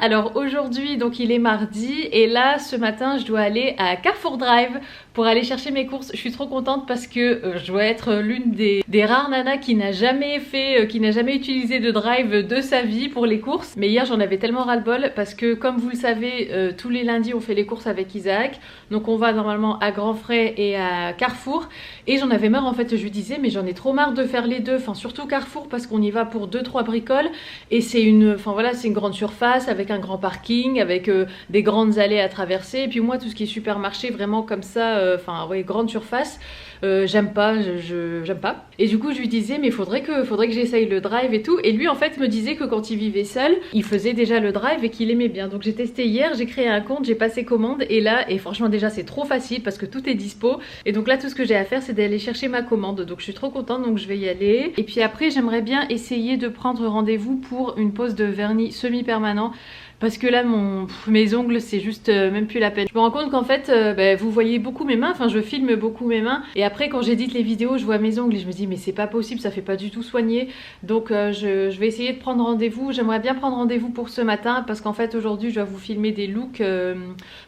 Alors aujourd'hui donc il est mardi et là ce matin je dois aller à Carrefour Drive pour aller chercher mes courses. Je suis trop contente parce que je dois être l'une des rares nanas qui n'a jamais utilisé de drive de sa vie pour les courses. Mais hier j'en avais tellement ras-le-bol parce que comme vous le savez tous les lundis on fait les courses avec Isaac. Donc on va normalement à Grand Frais et à Carrefour et j'en avais marre en fait. Je lui disais mais j'en ai trop marre de faire les deux, enfin surtout Carrefour parce qu'on y va pour 2-3 bricoles et c'est une grande surface avec un grand parking, avec des grandes allées à traverser. Et puis moi tout ce qui est supermarché vraiment comme ça, grande surface, j'aime pas, j'aime pas. Et du coup je lui disais mais faudrait que j'essaye le drive et tout. Et lui en fait me disait que quand il vivait seul, il faisait déjà le drive et qu'il aimait bien. Donc j'ai testé hier, j'ai créé un compte, j'ai passé commande et franchement déjà c'est trop facile parce que tout est dispo. Et donc là tout ce que j'ai à faire c'est d'aller chercher ma commande. Donc je suis trop contente, donc je vais y aller. Et puis après j'aimerais bien essayer de prendre rendez-vous pour une pose de vernis semi-permanent. Parce que là mes ongles c'est juste même plus la peine. Je me rends compte qu'en fait vous voyez beaucoup mes mains, enfin je filme beaucoup mes mains et après quand j'édite les vidéos je vois mes ongles et je me dis mais c'est pas possible, ça fait pas du tout soigner. Donc je vais essayer de prendre rendez-vous. J'aimerais bien prendre rendez-vous pour ce matin parce qu'en fait aujourd'hui je dois vous filmer des looks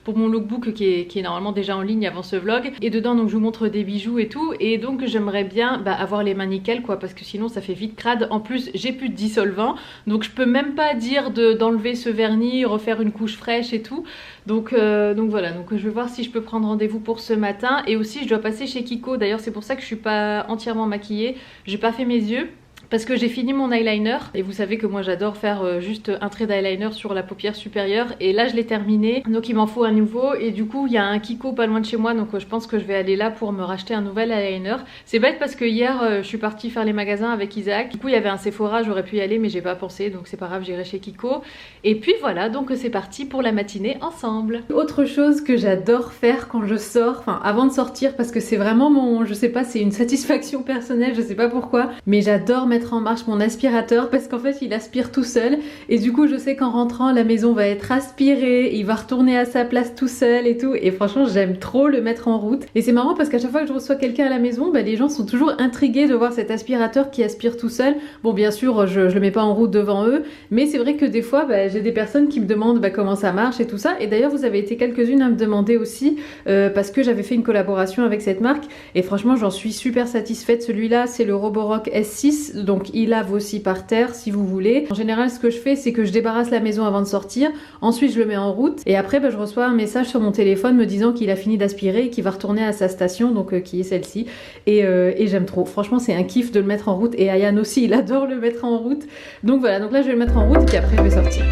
pour mon lookbook qui est normalement déjà en ligne avant ce vlog. Et dedans donc je vous montre des bijoux et tout et donc j'aimerais bien avoir les mains nickel quoi parce que sinon ça fait vite crade. En plus j'ai plus de dissolvant donc je peux même pas dire d'enlever ce vernis, refaire une couche fraîche et tout. Donc voilà, donc je vais voir si je peux prendre rendez-vous pour ce matin. Et aussi je dois passer chez Kiko, d'ailleurs c'est pour ça que je suis pas entièrement maquillée, j'ai pas fait mes yeux parce que j'ai fini mon eyeliner et vous savez que moi j'adore faire juste un trait d'eyeliner sur la paupière supérieure et là je l'ai terminé donc il m'en faut un nouveau et du coup il y a un Kiko pas loin de chez moi donc je pense que je vais aller là pour me racheter un nouvel eyeliner. C'est bête parce que hier je suis partie faire les magasins avec Isaac, du coup il y avait un Sephora, j'aurais pu y aller mais j'ai pas pensé donc c'est pas grave, j'irai chez Kiko. Et puis voilà, donc c'est parti pour la matinée ensemble. Autre chose que j'adore faire quand je sors, enfin avant de sortir parce que c'est vraiment je sais pas, c'est une satisfaction personnelle, je sais pas pourquoi, mais j'adore mettre en marche mon aspirateur parce qu'en fait il aspire tout seul et du coup je sais qu'en rentrant la maison va être aspirée, il va retourner à sa place tout seul et tout et franchement j'aime trop le mettre en route. Et c'est marrant parce qu'à chaque fois que je reçois quelqu'un à la maison, les gens sont toujours intrigués de voir cet aspirateur qui aspire tout seul. Bon bien sûr je le mets pas en route devant eux mais c'est vrai que des fois j'ai des personnes qui me demandent comment ça marche et tout ça. Et d'ailleurs vous avez été quelques-unes à me demander aussi parce que j'avais fait une collaboration avec cette marque et franchement j'en suis super satisfaite. Celui-là c'est le Roborock S6 donc il lave aussi par terre si vous voulez. En général ce que je fais c'est que je débarrasse la maison avant de sortir, ensuite je le mets en route et après je reçois un message sur mon téléphone me disant qu'il a fini d'aspirer et qu'il va retourner à sa station donc qui est celle-ci et j'aime trop. Franchement c'est un kiff de le mettre en route et Ayane aussi il adore le mettre en route. Donc voilà, donc là je vais le mettre en route et puis après je vais sortir.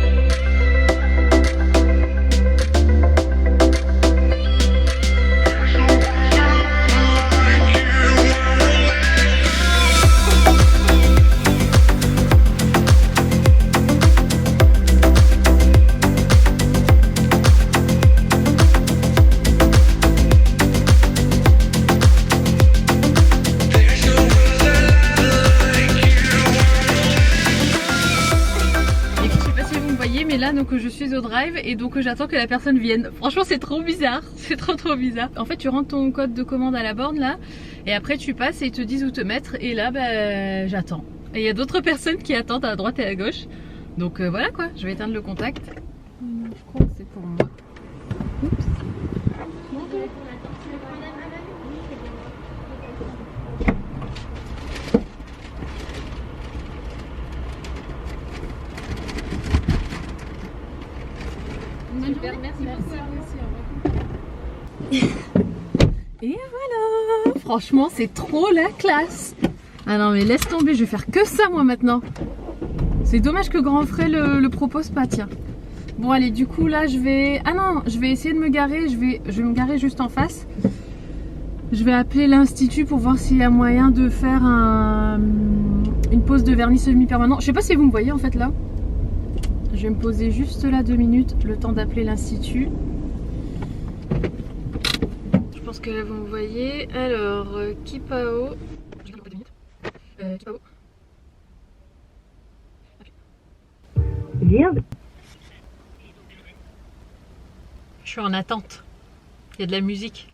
Mais là donc je suis au drive et donc j'attends que la personne vienne. Franchement c'est trop bizarre, c'est trop bizarre. En fait tu rentres ton code de commande à la borne là et après tu passes et ils te disent où te mettre et là j'attends. Et il y a d'autres personnes qui attendent à droite et à gauche. Donc voilà quoi, je vais éteindre le contact. Je crois que c'est pour moi. Oups. Super, merci. Et voilà, franchement c'est trop la classe. Ah non mais laisse tomber, je vais faire que ça moi maintenant. C'est dommage que Grand Frais le propose pas, tiens. Bon allez, du coup là je vais... Ah non, je vais essayer de me garer, je vais me garer juste en face. Je vais appeler l'institut pour voir s'il y a moyen de faire une pose de vernis semi-permanent. Je sais pas si vous me voyez en fait là. Je vais me poser juste là 2 minutes, le temps d'appeler l'institut. Je pense que là vous me voyez. Alors, Kipao. Kipao. Merde. Je suis en attente. Il y a de la musique.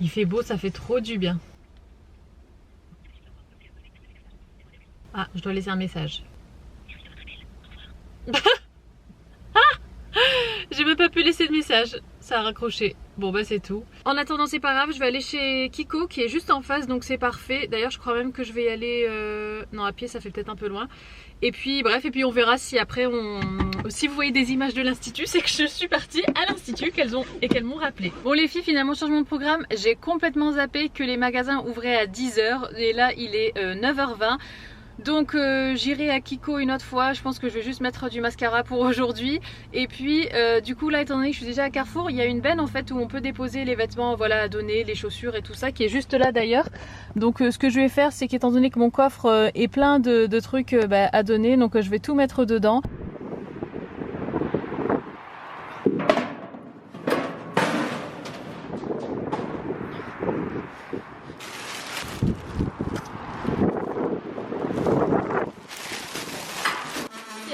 Il fait beau, ça fait trop du bien. Ah, je dois laisser un message. J'ai même pas pu laisser de message, ça a raccroché. Bon bah c'est tout. En attendant c'est pas grave, je vais aller chez Kiko qui est juste en face donc c'est parfait. D'ailleurs je crois même que je vais y aller... Non à pied ça fait peut-être un peu loin. Et puis bref, et puis on verra si après si vous voyez des images de l'institut, c'est que je suis partie à l'institut qu'elles m'ont rappelé. Bon les filles, finalement changement de programme, j'ai complètement zappé que les magasins ouvraient à 10 h et là il est 9 h 20. Donc j'irai à Kiko une autre fois, je pense que je vais juste mettre du mascara pour aujourd'hui. Et puis du coup là étant donné que je suis déjà à Carrefour, il y a une benne en fait où on peut déposer les vêtements voilà, à donner, les chaussures et tout ça qui est juste là d'ailleurs. Donc ce que je vais faire c'est qu'étant donné que mon coffre est plein de trucs à donner, donc je vais tout mettre dedans.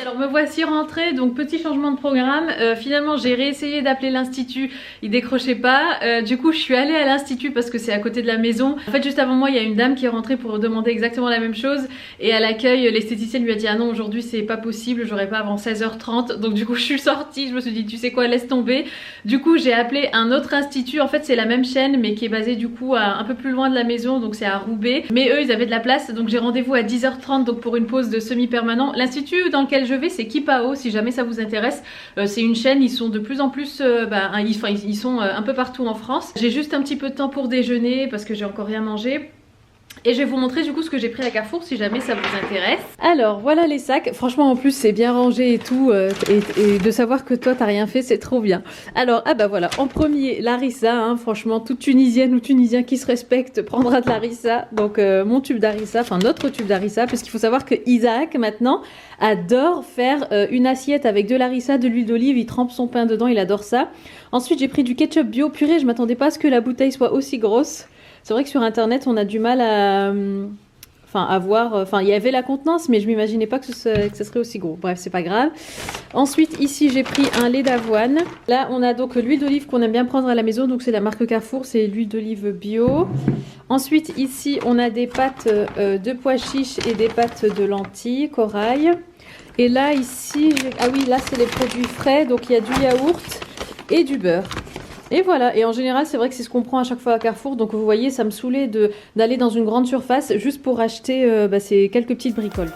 Alors me voici rentrée, donc petit changement de programme. Finalement j'ai réessayé d'appeler l'institut, il décrochait pas. Du coup je suis allée à l'institut parce que c'est à côté de la maison. En fait juste avant moi il y a une dame qui est rentrée pour demander exactement la même chose. Et à l'accueil l'esthéticienne lui a dit ah non aujourd'hui c'est pas possible, j'aurai pas avant 16 h 30. Donc du coup je suis sortie, je me suis dit tu sais quoi laisse tomber. Du coup j'ai appelé un autre institut, en fait c'est la même chaîne mais qui est basée du coup un peu plus loin de la maison, donc c'est à Roubaix. Mais eux ils avaient de la place donc j'ai rendez-vous à 10 h 30 donc pour une pause de semi-permanent. L'institut dans lequel je vais c'est Kipao si jamais ça vous intéresse. C'est une chaîne, ils sont de plus en plus ils sont un peu partout en France. J'ai juste un petit peu de temps pour déjeuner parce que j'ai encore rien mangé. Et je vais vous montrer du coup ce que j'ai pris à Carrefour si jamais ça vous intéresse. Alors voilà les sacs, franchement en plus c'est bien rangé et tout et de savoir que toi t'as rien fait c'est trop bien. Alors ah bah voilà, en premier Larissa, hein, franchement toute Tunisienne ou Tunisien qui se respecte prendra de Larissa. Donc mon tube d'Harissa, enfin notre tube d'Harissa, parce qu'il faut savoir que Isaac maintenant adore faire une assiette avec de Larissa, de l'huile d'olive, il trempe son pain dedans, il adore ça. Ensuite j'ai pris du ketchup bio, purée je m'attendais pas à ce que la bouteille soit aussi grosse. C'est vrai que sur internet on a du mal à voir, il y avait la contenance mais je m'imaginais pas que ce serait aussi gros. Bref c'est pas grave. Ensuite ici j'ai pris un lait d'avoine. Là on a donc l'huile d'olive qu'on aime bien prendre à la maison, donc c'est la marque Carrefour, c'est l'huile d'olive bio. Ensuite ici on a des pâtes de pois chiches et des pâtes de lentilles corail. Et là ici, ah oui là c'est les produits frais, donc il y a du yaourt et du beurre. Et voilà, et en général c'est vrai que c'est ce qu'on prend à chaque fois à Carrefour, donc vous voyez ça me saoulait d'aller dans une grande surface juste pour acheter ces quelques petites bricoles.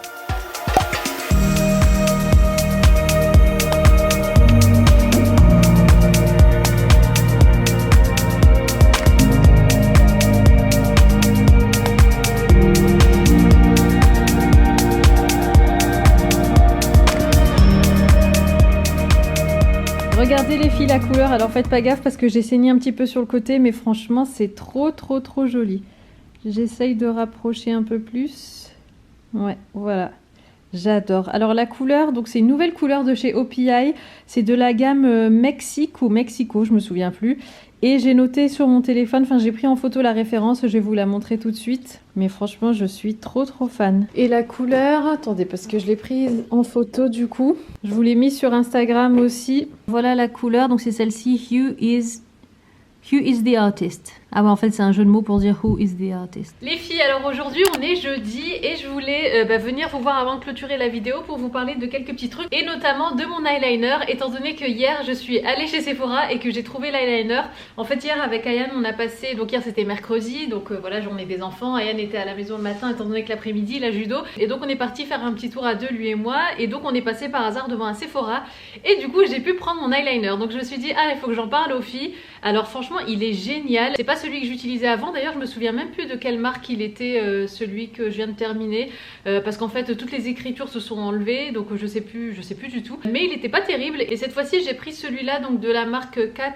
Regardez les filles la couleur, alors faites pas gaffe parce que j'ai saigné un petit peu sur le côté mais franchement c'est trop joli. J'essaye de rapprocher un peu plus. Ouais voilà, j'adore. Alors la couleur, donc c'est une nouvelle couleur de chez OPI, c'est de la gamme Mexique ou Mexico, je me souviens plus. Et j'ai noté sur mon téléphone, j'ai pris en photo la référence, je vais vous la montrer tout de suite. Mais franchement, je suis trop fan. Et la couleur, attendez, parce que je l'ai prise en photo du coup. Je vous l'ai mis sur Instagram aussi. Voilà la couleur, donc c'est celle-ci, Who is the artist. Ah bah en fait c'est un jeu de mots pour dire who is the artist. Les filles, alors aujourd'hui on est jeudi et je voulais venir vous voir avant de clôturer la vidéo pour vous parler de quelques petits trucs et notamment de mon eyeliner, étant donné que hier je suis allée chez Sephora et que j'ai trouvé l'eyeliner. En fait hier avec Ayane on a passé, donc hier c'était mercredi, donc voilà journée des enfants, Ayane était à la maison le matin étant donné que l'après-midi il a judo et donc on est parti faire un petit tour à deux lui et moi et donc on est passé par hasard devant un Sephora et du coup j'ai pu prendre mon eyeliner. Donc je me suis dit ah il faut que j'en parle aux filles. Alors franchement il est génial, c'est pas celui que j'utilisais avant, d'ailleurs je me souviens même plus de quelle marque il était celui que je viens de terminer parce qu'en fait toutes les écritures se sont enlevées donc je sais plus du tout, mais il était pas terrible et cette fois-ci j'ai pris celui-là donc de la marque Kat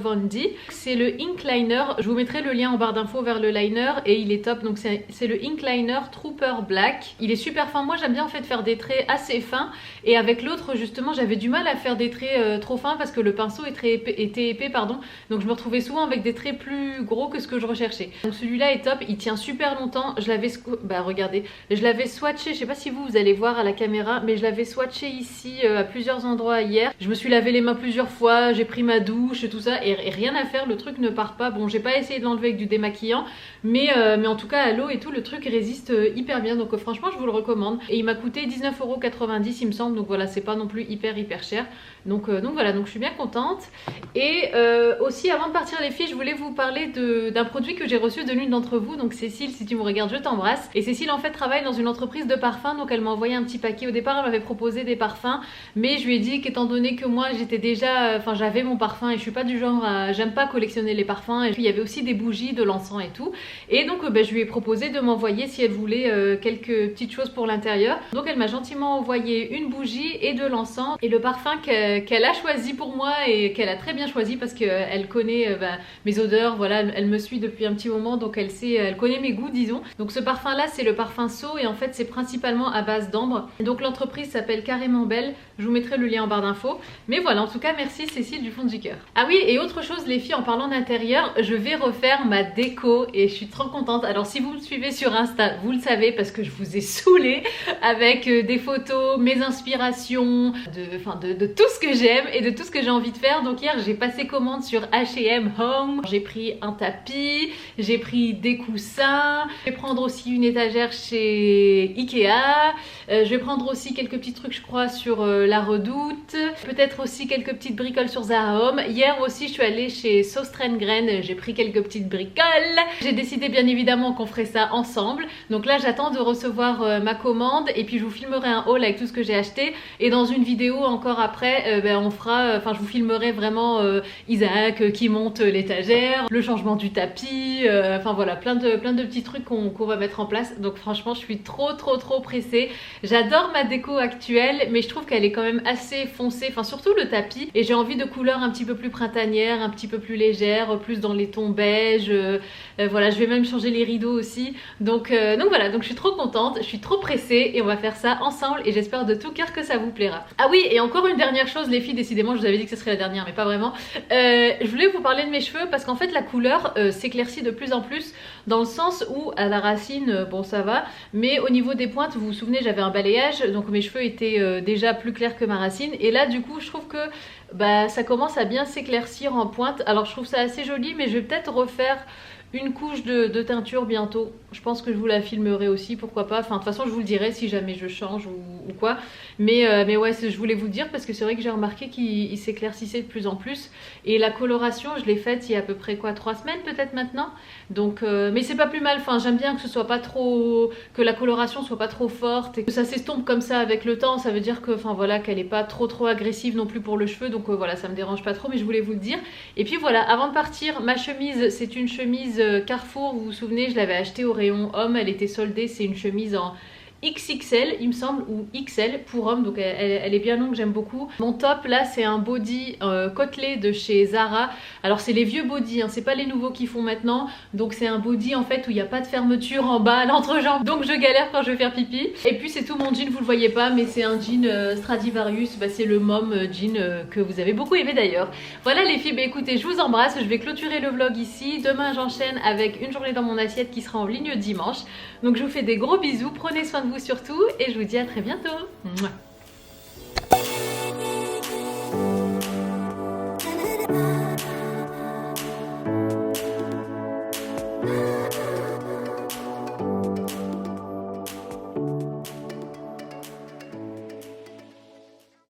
Von D. C'est le Ink Liner, je vous mettrai le lien en barre d'infos vers le liner et il est top. Donc c'est le Ink Liner Trooper Black, il est super fin, moi j'aime bien en fait faire des traits assez fins et avec l'autre justement j'avais du mal à faire des traits trop fins parce que le pinceau était épais pardon, donc je me retrouvais souvent avec des traits plus gros que ce que je recherchais. Donc celui-là est top, il tient super longtemps. Je l'avais, regardez, je l'avais swatché, je sais pas si vous allez voir à la caméra, mais je l'avais swatché ici à plusieurs endroits hier. Je me suis lavé les mains plusieurs fois, j'ai pris ma douche et tout ça, et rien à faire, le truc ne part pas. Bon, j'ai pas essayé de l'enlever avec du démaquillant, mais en tout cas à l'eau et tout, le truc résiste hyper bien. Donc franchement, je vous le recommande. Et il m'a coûté 19,90 € il me semble, donc voilà, c'est pas non plus hyper cher. Donc voilà, donc je suis bien contente. Et aussi avant de partir les filles, je voulais vous parler d'un produit que j'ai reçu de l'une d'entre vous. Donc Cécile, si tu me regardes, je t'embrasse. Et Cécile en fait travaille dans une entreprise de parfums, donc elle m'a envoyé un petit paquet. Au départ elle m'avait proposé des parfums, mais je lui ai dit qu'étant donné que moi j'étais déjà, j'avais mon parfum et je suis pas du genre à, j'aime pas collectionner les parfums. Et puis il y avait aussi des bougies, de l'encens et tout. Et donc je lui ai proposé de m'envoyer si elle voulait quelques petites choses pour l'intérieur. Donc elle m'a gentiment envoyé une bougie et de l'encens et le parfum qu'elle a choisi pour moi et qu'elle a très bien choisi parce qu'elle connaît mes odeurs, voilà, elle me suit depuis un petit moment, donc elle connaît mes goûts, disons. Donc ce parfum là c'est le parfum So et en fait c'est principalement à base d'ambre. Donc l'entreprise s'appelle Carrément Belle, je vous mettrai le lien en barre d'infos. Mais voilà, en tout cas merci Cécile du fond du cœur. Ah oui, et autre chose les filles, en parlant d'intérieur, je vais refaire ma déco et je suis trop contente. Alors si vous me suivez sur Insta, vous le savez parce que je vous ai saoulé avec des photos, mes inspirations, de tout ce que j'aime et de tout ce que j'ai envie de faire. Donc hier j'ai passé commande sur H&M Home, j'ai pris un tapis, j'ai pris des coussins, je vais prendre aussi une étagère chez Ikea, je vais prendre aussi quelques petits trucs je crois sur La Redoute, peut-être aussi quelques petites bricoles sur Zara Home. Hier aussi je suis allée chez Sostrengren, j'ai pris quelques petites bricoles. J'ai décidé bien évidemment qu'on ferait ça ensemble. Donc là j'attends de recevoir ma commande et puis je vous filmerai un haul avec tout ce que j'ai acheté et dans une vidéo encore après on fera, je vous filmerai vraiment Isaac qui monte l'étagère, le changement du tapis, voilà, plein de petits trucs qu'on va mettre en place. Donc franchement je suis trop pressée. J'adore ma déco actuelle mais je trouve qu'elle est quand même assez foncée, surtout le tapis, et j'ai envie de couleurs un petit peu plus printanières, un petit peu plus légères, plus dans les tons beige. Voilà, je vais même changer les rideaux aussi. Donc voilà, donc je suis trop contente, je suis trop pressée et on va faire ça ensemble et j'espère de tout cœur que ça vous plaira. Ah oui, et encore une dernière chose les filles, décidément je vous avais dit que ce serait la dernière mais pas vraiment. Je voulais vous parler de mes cheveux parce qu'en fait la couleur s'éclaircit de plus en plus dans le sens où à la racine, bon ça va, mais au niveau des pointes, vous vous souvenez j'avais un balayage, donc mes cheveux étaient déjà plus clairs que ma racine et là du coup je trouve que ça commence à bien s'éclaircir en pointe. Alors je trouve ça assez joli mais je vais peut-être refaire une couche de teinture bientôt. Je pense que je vous la filmerai aussi, pourquoi pas. De toute façon je vous le dirai si jamais je change ou quoi. Mais ouais, je voulais vous le dire parce que c'est vrai que j'ai remarqué qu'il s'éclaircissait de plus en plus. Et la coloration je l'ai faite il y a à peu près 3 semaines peut-être maintenant. Donc mais c'est pas plus mal, j'aime bien que ce soit pas trop, que la coloration soit pas trop forte et que ça s'estompe comme ça avec le temps. Ça veut dire que voilà, qu'elle est pas trop agressive non plus pour le cheveu. Donc voilà, ça me dérange pas trop mais je voulais vous le dire. Et puis voilà, avant de partir, ma chemise, c'est une chemise Carrefour, vous vous souvenez, je l'avais achetée au rayon homme, elle était soldée, c'est une chemise en XXL il me semble, ou XL pour homme, donc elle est bien longue, j'aime beaucoup. Mon top là c'est un body côtelé de chez Zara. Alors c'est les vieux body, c'est pas les nouveaux qu'ils font maintenant. Donc c'est un body en fait où il n'y a pas de fermeture en bas à l'entrejambe, donc je galère quand je vais faire pipi. Et puis c'est tout mon jean, vous le voyez pas mais c'est un jean Stradivarius, c'est le mom jean que vous avez beaucoup aimé d'ailleurs. Voilà les filles, écoutez, je vous embrasse, je vais clôturer le vlog ici. Demain j'enchaîne avec une journée dans mon assiette qui sera en ligne dimanche. Donc je vous fais des gros bisous, prenez soin de vous surtout et je vous dis à très bientôt. Mouah.